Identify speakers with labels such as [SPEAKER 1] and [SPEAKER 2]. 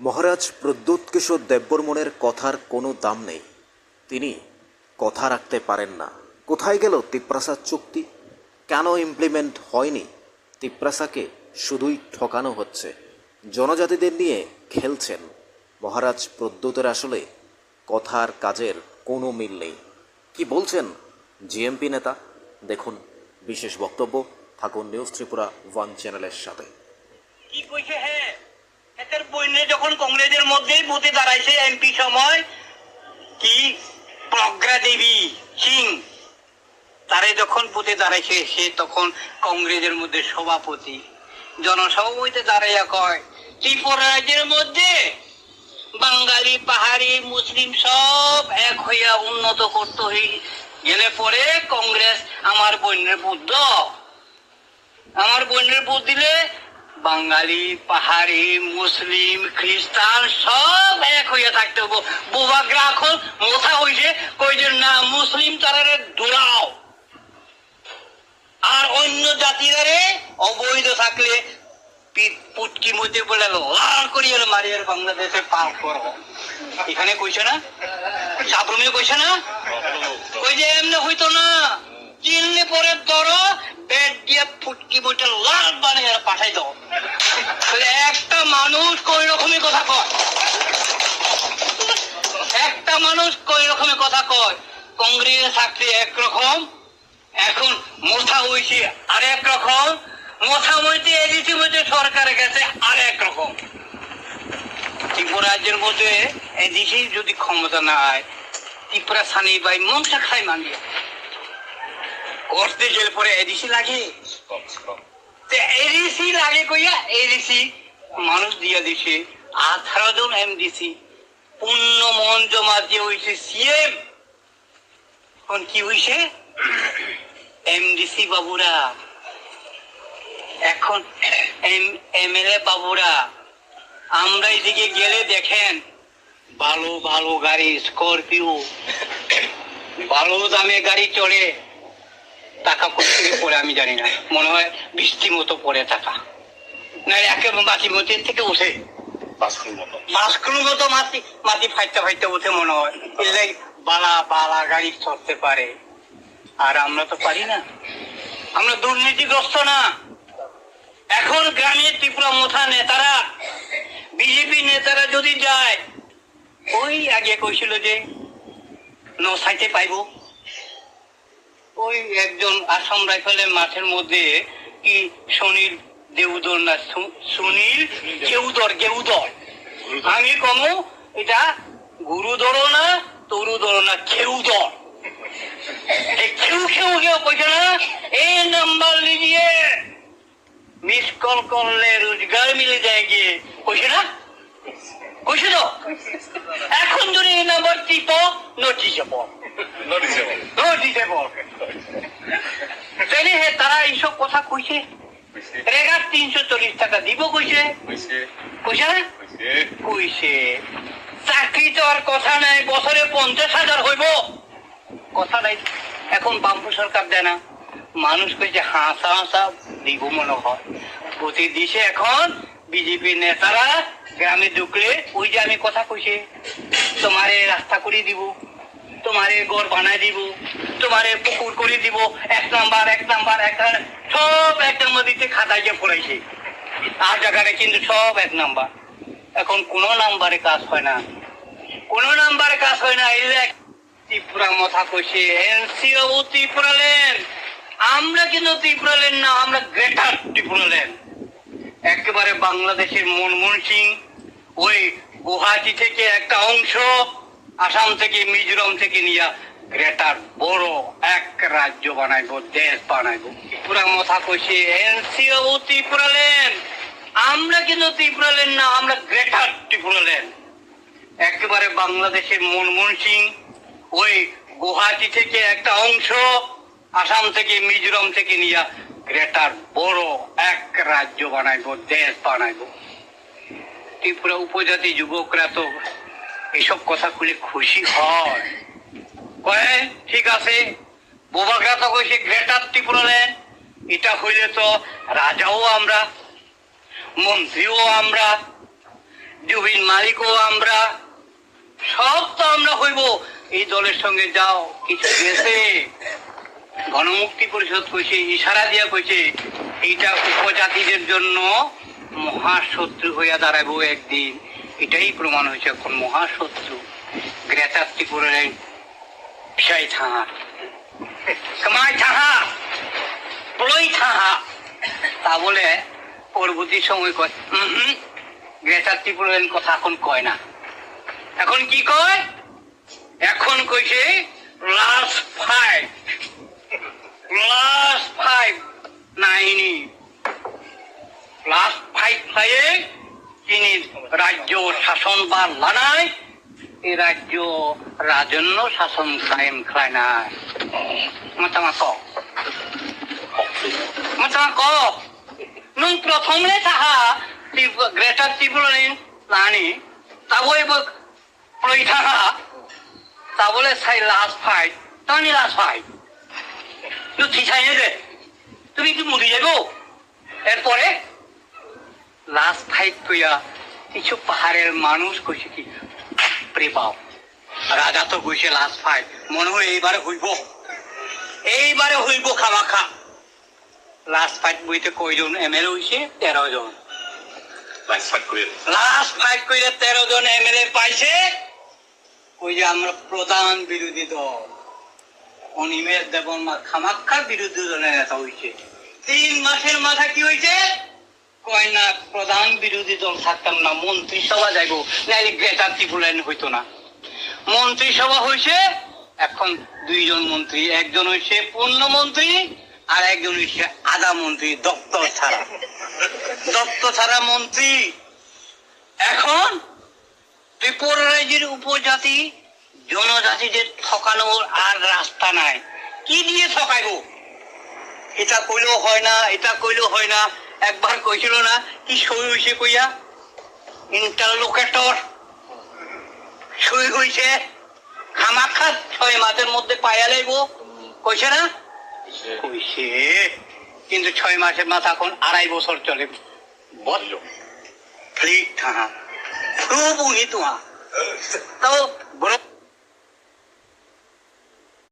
[SPEAKER 1] মহারাজ প্রদ্যোৎ কিশোর দেববর্মনের কথার কোনো দাম নেই। তিনি কথা রাখতে পারেন না। কোথায় গেল তিপ্রাসাদ চুক্তি? কেন ইমপ্লিমেন্ট হয়নি? তিপ্রাসাকে শুধুই ঠকানো হচ্ছে, জনজাতিদের নিয়ে খেলছেন। মহারাজ প্রদ্যোতের আসলে কথার কাজের কোনো মিল নেই। কি বলছেন জিএমপি নেতা? দেখুন বিশেষ বক্তব্য। থাকুন নিউজ ত্রিপুরা ওয়ান চ্যানেলের সাথে।
[SPEAKER 2] কি কইছে হ্যাঁ এদের বইনে যখন কংগ্রেসের মধ্যেই বুথে দাঁড়াইছে এমপি সময় কি প্রজ্ঞা দেবী সিং তারে যখন বুথে দাঁড়াইছে সে তখন কংগ্রেসের মধ্যে সভাপতি জনসভাপতিতে দাঁড়াইয়া কয় ত্রিপুরা রাজ্যের মধ্যে বাঙালি পাহাড়ি মুসলিম সব এক হইয়া উন্নত করতে হই গেলে পরে কংগ্রেস আমার বইনের বুথ দাও, আমার বইনের বুথ দিলে বাঙালি পাহাড়ি মুসলিম খ্রিস্টান সব এক হইয়া থাকতে হবো। বোবাকরা এখন মোথা হইছে কইছে না মুসলিম তারারে দৌড়াও আর অন্য জাতিরারে অবৈধ থাকলে পুটকি মধ্যে বলে লাল করিয়া মারিয়ার বাংলাদেশে পার করো। এখানে কইছে না, সাবরুমে কইছে না, কই যে এমনি হইতো না, চিনলে পরে ধরো বেড দিয়ে ফুটকি বইটা লাল বানিয়ে পাঠাই দাও। একটা মানুষ কই রকমের কথা কয়, একটা মানুষ কই রকমের কথা কয়। কংগ্রেস থাকলে একরকম, এখন মোথা হইছে আর এক রকম, মোথা মধ্যে এডিসি মধ্যে সরকারের কাছে আর এক রকম। ত্রিপুরা রাজ্যের মধ্যে এডিসি যদি ক্ষমতা না হয় ত্রিপুরা সানি বাই মনসা খাই মানিয়ে করতে গেলে পরে এডিসি লাগে, এডিসি লাগে কইয়া এডিসি মানুষ দিয়া দিছে 18 জন এমডিসি পূর্ণ মন জমা দিয়ে হইছে সিএম। এখন কি হইছে এমডিসি বাবুরা, এখন এমএলএ বাবুরা। আমরা এদিকে গেলে দেখেন ভালো ভালো গাড়ি স্করপিও ভালো দামে গাড়ি চলে, টাকা কোথেকে পড়ে আমি জানি না, মনে হয় বৃষ্টি মতো পড়ে টাকা না একেবারে মাটি মধ্যে থেকে উঠে মাস্কুর মতো মাটি মাটি ফাইতে ফাইতে উঠে মনে হয়। বালা বালা গাড়ি চড়তে পারে আর আমরা তো পারি না, আমরা দুর্নীতিগ্রস্ত না। এখন গ্রামে ত্রিপুরা মোথা নেতারা বিজেপি নেতারা যদি যায় ওই আগে কইছিল যে নসাইতে পাইব, ওই একজন আসাম রাইফেলের মাঠের মধ্যে কি সুনীল দেউদর না সুনীল কেউদর গেউদর, আমি কমু এটা গুরুদর না তরুদর না খেউদর, খেউ খেউ কেউ কইছে না এই নাম্বার লিজিয়ে মিস কল করলে রোজগার মিলে যায় গিয়ে কইছে না, কইছে তো। এখন যদি এই নাম্বার টিপ নোটিসেবল তারা এইসব কথা কইছে। রেগার 340 টাকা দিব কইছে, কইছে না কইছে। চাকরি তো আর কথা নাই, বছরে 50,000 হইব কথা নাই। এখন বামপুর সরকার দেয় না, মানুষ কইছে হাসা হাসা দিব মনে হয় প্রতি দিছে। এখন বিজেপি নেতারা গ্রামে ঢুকলে ওই যে আমি কথা কইছে তোমারে রাস্তা করে দিব, তোমারে ঘর বানাই দিব, তোমারে পুকুর করে দিব, 1 নাম্বার 1 নাম্বার সব 1 নাম্বার দিতে খাতায় যে পড়াইছে আর জায়গাটা কিন্তু সব 1 নাম্বার। এখন কোন নাম্বারে কাজ হয় না, কোন নাম্বারে কাজ হয় না। এই ত্রিপুরা মাথা কইছে এনসি বাবু ত্রিপুরা লেন, আমরা কিন্তু ত্রিপুরা লেন না, আমরা গ্রেটার ত্রিপুরা লেন। একেবারে বাংলাদেশের মনমোহন সিং ওই গুয়াহাটি থেকে একটা অংশ, আসাম থেকে মিজোরাম থেকে নিয়ে গ্রেটার বড় এক রাজ্য বানাইব, দেশ বানাইব। ত্রিপুরা মাথা কইছে এনসি বাবু ত্রিপুরা লেন, আমরা কিন্তু ত্রিপুরা লেন না, আমরা গ্রেটার ত্রিপুরা লেন। একেবারে বাংলাদেশের মনমোহন সিং ওই গুয়াহাটি থেকে একটা অংশ, আসাম থেকে মিজোরাম থেকে নিয়ে গ্রেটার বড় এক রাজ্য বানাইব, দেশ বানাইব। ত্রিপুরা উপজাতি যুবকরা তো এসব কথা খুলে খুশি হয়, কয় ঠিক আছে। বোবাকরা তো কইছে গ্রেটার ত্রিপুরা লেন, এটা হইলে তো রাজাও আমরা, মন্ত্রীও আমরা, জুবিন মালিকও আমরা, সব তো আমরা হইব। এই দলের সঙ্গে যাও, কিছু গেছে, গণমুক্তি পরিষদ কইছে, ইশারা দিয়া কইছে এইটা উপজাতিদের জন্য মহাশত্রু হইয়া দাঁড়াবো একদিন। এটাই প্রমাণ হয়েছে এখন মহাশত্রু গ্রেটা ত্রিপুরার বিষয় থাহা, কামাই থাহা, প্রলয় থাহা। তা বলে পরবর্তী সময় কয় গ্রেটা ত্রিপুরার কথা এখন কয় না। এখন কি কয়? এখন কইছে লাস্ট ফাইট, লাস্ট ফাইট নাইনি, লাস্ট ফাইট ফাইয়ে তিনি রাজ্য শাসন বা লানায়, এই রাজ্য রাজন্য শাসন কায়েম খায় না। মাতামা ক মাতামা ক নুন প্রথমে তাহা গ্রেটার ত্রিপুরার লানি তাবো এবার প্রই থাহা, তা বলে সাই লাস্ট ফাইট, তানি লাস্ট ফাইট তুই ঠিক দে, তুমি কি মরি যাবো। এরপরে লাস্ট ফাইট কইয়া কিছু পাহাড়ের মানুষ কইছে কি প্রে পাও, রাজা তো কইছে লাস্ট ফাইট, মনে হয় এইবারে হইব, এইবারে হইব খামাখা। লাস্ট ফাইট বইতে কয়জন এমএলএ হইছে? 13 জন। লাস্ট ফাইট কইলে 13 জন এমএলএ পাইছে। ওই যে আমরা প্রধান বিরোধী দল অনিমেষ দেববর্মা খামাক্ষার বিরোধী দলের নেতা হইছে। 3 মাসের মাথা কি হইছে? কয় না প্রধান বিরোধী দল থাকতাম না, মন্ত্রিসভা যাইব, নাইলে গ্রেটার ত্রিপুরার হইতো না। মন্ত্রিসভা হইছে, এখন 2 জন মন্ত্রী, একজন হইছে পূর্ণ মন্ত্রী আর একজন হইছে আধা মন্ত্রী, দপ্তর ছাড়া, দপ্তর ছাড়া মন্ত্রী। এখন ত্রিপুরা রাজ্যের উপজাতি জনজাতিদের ঠকানোর আর রাস্তা নাই। কি দিয়ে ঠকাইব? এটা কইলেও হয় না, এটা কইলেও হয় না। একবার কইছিল না কি সই হইছে কইয়া, ইন্টারলোকেটর সই হইছে, খামাখা 6 মাসের মধ্যে পাইয়া লাইব কইছে না? কইছে, কিন্তু 6 মাসের মাথা এখন 2.5 বছর চলে। বলল ঠিক থাহা খুব উনি তোমা তাও বড়